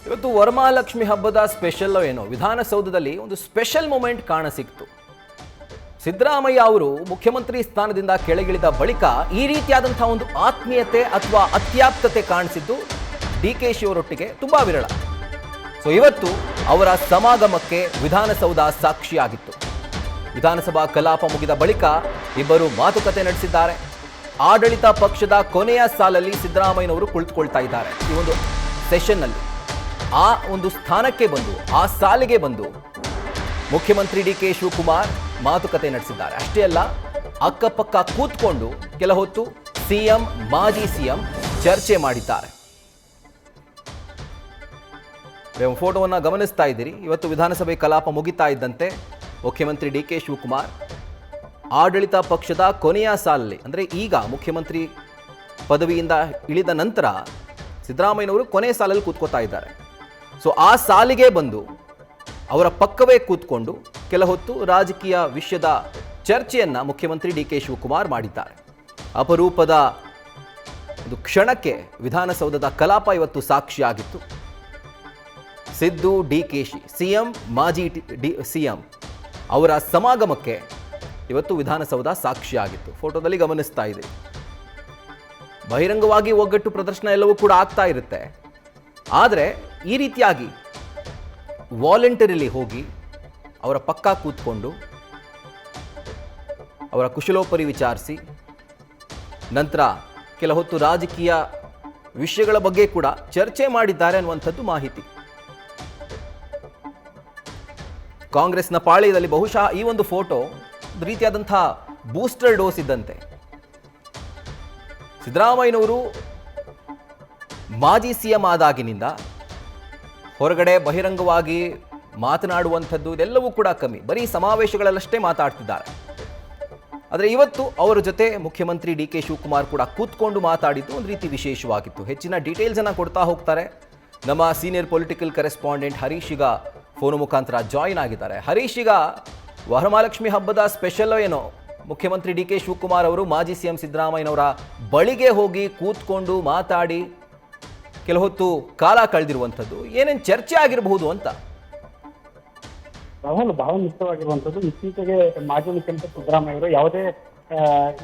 ಇವತ್ತು ವರಮಹಾಲಕ್ಷ್ಮಿ ಹಬ್ಬದ ಸ್ಪೆಷಲ್ ಏನೋ ವಿಧಾನಸೌಧದಲ್ಲಿ ಒಂದು ಸ್ಪೆಷಲ್ ಮೂಮೆಂಟ್ ಕಾಣಸಿಕ್ತು. ಸಿದ್ದರಾಮಯ್ಯ ಅವರು ಮುಖ್ಯಮಂತ್ರಿ ಸ್ಥಾನದಿಂದ ಕೆಳಗಿಳಿದ ಬಳಿಕ ಈ ರೀತಿಯಾದಂತಹ ಒಂದು ಆತ್ಮೀಯತೆ ಅಥವಾ ಅತ್ಯಾಪ್ತತೆ ಕಾಣಿಸಿದ್ದು ಡಿಕೆಶಿ ಅವರೊಟ್ಟಿಗೆ ತುಂಬಾ ವಿರಳ. ಸೊ ಇವತ್ತು ಅವರ ಸಮಾಗಮಕ್ಕೆ ವಿಧಾನಸೌಧ ಸಾಕ್ಷಿಯಾಗಿತ್ತು. ವಿಧಾನಸಭಾ ಕಲಾಪ ಮುಗಿದ ಬಳಿಕ ಇಬ್ಬರು ಮಾತುಕತೆ ನಡೆಸಿದ್ದಾರೆ. ಆಡಳಿತ ಪಕ್ಷದ ಕೊನೆಯ ಸಾಲಲ್ಲಿ ಸಿದ್ದರಾಮಯ್ಯನವರು ಕುಳಿತುಕೊಳ್ತಾ ಇದ್ದಾರೆ. ಈ ಒಂದು ಸೆಷನ್ನಲ್ಲಿ ಆ ಒಂದು ಸ್ಥಾನಕ್ಕೆ ಬಂದು ಆ ಸಾಲಿಗೆ ಬಂದು ಮುಖ್ಯಮಂತ್ರಿ ಡಿ ಕೆ ಶಿವಕುಮಾರ್ ಮಾತುಕತೆ ನಡೆಸಿದ್ದಾರೆ. ಅಷ್ಟೇ ಅಲ್ಲ, ಅಕ್ಕಪಕ್ಕ ಕೂತ್ಕೊಂಡು ಕೆಲ ಹೊತ್ತು ಸಿಎಂ ಮಾಜಿ ಸಿಎಂ ಚರ್ಚೆ ಮಾಡಿದ್ದಾರೆ. ಫೋಟೋವನ್ನ ಗಮನಿಸ್ತಾ ಇದ್ದೀರಿ. ಇವತ್ತು ವಿಧಾನಸಭೆ ಕಲಾಪ ಮುಗಿತಾ ಇದ್ದಂತೆ ಮುಖ್ಯಮಂತ್ರಿ ಡಿ ಕೆ ಶಿವಕುಮಾರ್ ಆಡಳಿತ ಪಕ್ಷದ ಕೊನೆಯ ಸಾಲಲ್ಲಿ, ಅಂದರೆ ಈಗ ಮುಖ್ಯಮಂತ್ರಿ ಪದವಿಯಿಂದ ಇಳಿದ ನಂತರ ಸಿದ್ದರಾಮಯ್ಯನವರು ಕೊನೆಯ ಸಾಲಲ್ಲಿ ಕೂತ್ಕೋತಾ ಇದ್ದಾರೆ. ಸೊ ಆ ಸಾಲಿಗೆ ಬಂದು ಅವರ ಪಕ್ಕವೇ ಕೂತ್ಕೊಂಡು ಕೆಲ ಹೊತ್ತು ರಾಜಕೀಯ ವಿಷಯದ ಚರ್ಚೆಯನ್ನ ಮುಖ್ಯಮಂತ್ರಿ ಡಿ ಕೆ ಶಿವಕುಮಾರ್ ಮಾಡಿದ್ದಾರೆ. ಅಪರೂಪದ ಒಂದು ಕ್ಷಣಕ್ಕೆ ವಿಧಾನಸೌಧದ ಕಲಾಪ ಇವತ್ತು ಸಾಕ್ಷಿಯಾಗಿತ್ತು. ಸಿದ್ದು ಡಿಕೆಶಿ ಸಿಎಂ ಮಾಜಿ ಸಿಎಂ ಅವರ ಸಮಾಗಮಕ್ಕೆ ಇವತ್ತು ವಿಧಾನಸೌಧ ಸಾಕ್ಷಿಯಾಗಿತ್ತು. ಫೋಟೋದಲ್ಲಿ ಗಮನಿಸ್ತಾ ಇದೆ. ಬಹಿರಂಗವಾಗಿ ಒಗ್ಗಟ್ಟು ಪ್ರದರ್ಶನ ಎಲ್ಲವೂ ಕೂಡ ಆಗ್ತಾ ಇರುತ್ತೆ. ಆದರೆ ಈ ರೀತಿಯಾಗಿ ವಾಲಂಟರಿಲಿ ಹೋಗಿ ಅವರ ಪಕ್ಕ ಕೂತ್ಕೊಂಡು ಅವರ ಕುಶಲೋಪರಿ ವಿಚಾರಿಸಿ ನಂತರ ಕೆಲ ಹೊತ್ತು ರಾಜಕೀಯ ವಿಷಯಗಳ ಬಗ್ಗೆ ಕೂಡ ಚರ್ಚೆ ಮಾಡಿದ್ದಾರೆ ಅನ್ನುವಂಥದ್ದು ಮಾಹಿತಿ. ಕಾಂಗ್ರೆಸ್ನ ಪಾಳ್ಯದಲ್ಲಿ ಬಹುಶಃ ಈ ಒಂದು ಫೋಟೋ ಒಂದು ರೀತಿಯಾದಂತಹ ಬೂಸ್ಟರ್ ಡೋಸ್ ಇದ್ದಂತೆ. ಸಿದ್ದರಾಮಯ್ಯನವರು ಮಾಜಿ ಸಿಎಂ ಆದಾಗಿನಿಂದ ಹೊರಗಡೆ ಬಹಿರಂಗವಾಗಿ ಮಾತನಾಡುವಂಥದ್ದು ಇದೆಲ್ಲವೂ ಕೂಡ ಕಮ್ಮಿ. ಬರೀ ಸಮಾವೇಶಗಳಲ್ಲಷ್ಟೇ ಮಾತಾಡ್ತಿದ್ದಾರೆ. ಆದರೆ ಇವತ್ತು ಅವರ ಜೊತೆ ಮುಖ್ಯಮಂತ್ರಿ ಡಿ ಕೆ ಶಿವಕುಮಾರ್ ಕೂಡ ಕೂತ್ಕೊಂಡು ಮಾತಾಡಿದ್ದು ಒಂದು ರೀತಿ ವಿಶೇಷವಾಗಿತ್ತು. ಹೆಚ್ಚಿನ ಡೀಟೇಲ್ಸ್ ಅನ್ನು ಕೊಡ್ತಾ ಹೋಗ್ತಾರೆ ನಮ್ಮ ಸೀನಿಯರ್ ಪೊಲಿಟಿಕಲ್ ಕರೆಸ್ಪಾಂಡೆಂಟ್ ಹರೀಶ್. ಈಗ ಫೋನ್ ಮುಖಾಂತರ ಜಾಯಿನ್ ಆಗಿದ್ದಾರೆ. ಹರೀಶ್, ಈಗ ವರಮಹಾಲಕ್ಷ್ಮಿ ಹಬ್ಬದ ಸ್ಪೆಷಲ್ ಏನೋ ಮುಖ್ಯಮಂತ್ರಿ ಡಿ ಕೆ ಶಿವಕುಮಾರ್ ಅವರು ಮಾಜಿ ಸಿಎಂ ಸಿದ್ದರಾಮಯ್ಯನವರ ಬಳಿಗೆ ಹೋಗಿ ಕೂತ್ಕೊಂಡು ಮಾತಾಡಿ ಕೆಲ ಹೊತ್ತು ಕಾಲ ಕಳೆದಿರುವಂಥದ್ದು ಏನೇನು ಚರ್ಚೆ ಆಗಿರಬಹುದು ಅಂತ. ರಾಹುಲ್, ಬಹಳ ಮುಖ್ಯವಾಗಿರುವಂತದ್ದು ಇತ್ತೀಚೆಗೆ ಮಾಜಿ ಮುಖ್ಯಮಂತ್ರಿ ಸಿದ್ದರಾಮಯ್ಯ ಅವರು ಯಾವುದೇ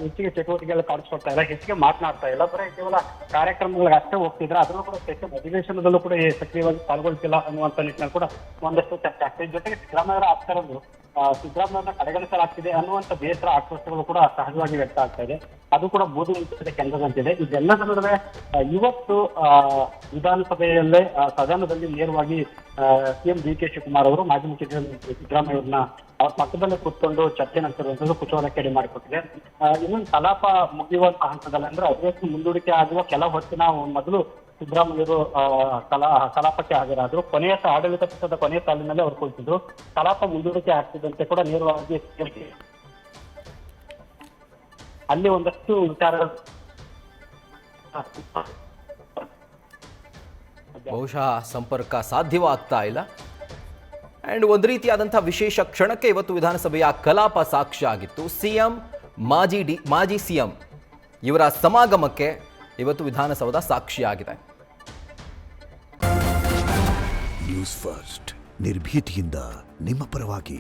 ಹೆಚ್ಚಿಗೆ ಚಟುವಟಿಕೆಗಳು ಕಾಣಿಸ್ಕೊಳ್ತಾ ಇಲ್ಲ, ಹೆಚ್ಚಿಗೆ ಮಾತನಾಡ್ತಾ ಇಲ್ಲ, ಬರೀ ಕೇವಲ ಕಾರ್ಯಕ್ರಮಗಳಿಗೆ ಅಷ್ಟೇ ಹೋಗ್ತಿದ್ರೆ. ಅದರಲ್ಲೂ ಕೂಡ ಅಧಿವೇಶನದಲ್ಲೂ ಕೂಡ ಸಕ್ರಿಯವಾಗಿ ಪಾಲ್ಗೊಳ್ತಿಲ್ಲ ಅನ್ನುವಂಥ ನಿಟ್ಟಿನಲ್ಲಿ ಕೂಡ ಒಂದಷ್ಟು ಚರ್ಚೆ ಆಗ್ತದೆ. ಜೊತೆಗೆ ಸಿದ್ದರಾಮಯ್ಯರ ಆಪ್ತರನ್ನು ಸಿದ್ದರಾಮಯ್ಯನ ಕಡೆಗಣಿಸಲಾಗ್ತಿದೆ ಅನ್ನುವಂಥ ಬೇಸರ ಆಕ್ರೋಶಗಳು ಕೂಡ ಸಹಜವಾಗಿ ವ್ಯಕ್ತ ಆಗ್ತಾ ಇದೆ. ಅದು ಕೂಡ ಬೂದು ಮುಚ್ಚದ ಕೆಲಸದಂತಿದೆ. ಇದೆಲ್ಲದ ನಡುವೆ ಇವತ್ತು ವಿಧಾನಸಭೆಯಲ್ಲೇ ಸದನದಲ್ಲಿ ನೇರವಾಗಿ ಸಿಎಂ ಡಿ ಕೆ ಶಿವಕುಮಾರ್ ಅವರು ಮಾಜಿ ಮುಖ್ಯಮಂತ್ರಿ ಸಿದ್ದರಾಮಯ್ಯ ಅವ್ರನ್ನ ಅವ್ರ ಪಕ್ಕದಲ್ಲೇ ಕೂತ್ಕೊಂಡು ಚರ್ಚೆ ನಡೆಸಿರುವಂತದ್ದು ಕುತೂಹಲಕ್ಕೆ ಎಡೆ ಮಾಡಿಕೊಟ್ಟಿದೆ. ಇನ್ನೊಂದು ಕಲಾಪ ಮುಗಿಯುವಂತ ಹಂತದಲ್ಲಿ, ಅಂದ್ರೆ ಅಧಿವೇಶನ ಮುಂದೂಡಿಕೆ ಆಗುವ ಕೆಲ ಹೊತ್ತಿನ ಮೊದಲು ಸಿದ್ದರಾಮಯ್ಯರು ಕಲಾಪಕ್ಕೆ ಹಾಜರಾದ್ರು. ಆಡಳಿತ ಪಕ್ಷದ ಕೊನೆಯ ಸಾಲಿನಲ್ಲಿ ಅವರು ಕುಳಿತಿದ್ರು. ಕಲಾಪ ಮುಂದೂಡಿಕೆ ಆಗ್ತಿದ್ದಂತೆ ಕೂಡ ನೇರವಾಗಿ ಅಲ್ಲಿ ಒಂದಷ್ಟು ವಿಚಾರಗಳು ಬಹುಶಃ ಸಂಪರ್ಕ ಸಾಧ್ಯವಾಗ್ತಾ ಇಲ್ಲ. ಅಂಡ್ ಒಂದು ರೀತಿಯಾದಂತಹ ವಿಶೇಷ ಕ್ಷಣಕ್ಕೆ ಇವತ್ತು ವಿಧಾನಸಭೆಯ ಕಲಾಪ ಸಾಕ್ಷ್ಯ ಆಗಿತ್ತು. ಸಿಎಂ ಮಾಜಿ ಸಿಎಂ ಇವರ ಸಮಾಗಮಕ್ಕೆ ಇವತ್ತು ವಿಧಾನಸೌಧ ಸಾಕ್ಷಿಯಾಗಿದೆ. ನ್ಯೂಸ್ ಫಸ್ಟ್ ನಿರ್ಭೀತಿಯಿಂದ ನಿಮ್ಮ ಪರವಾಗಿ.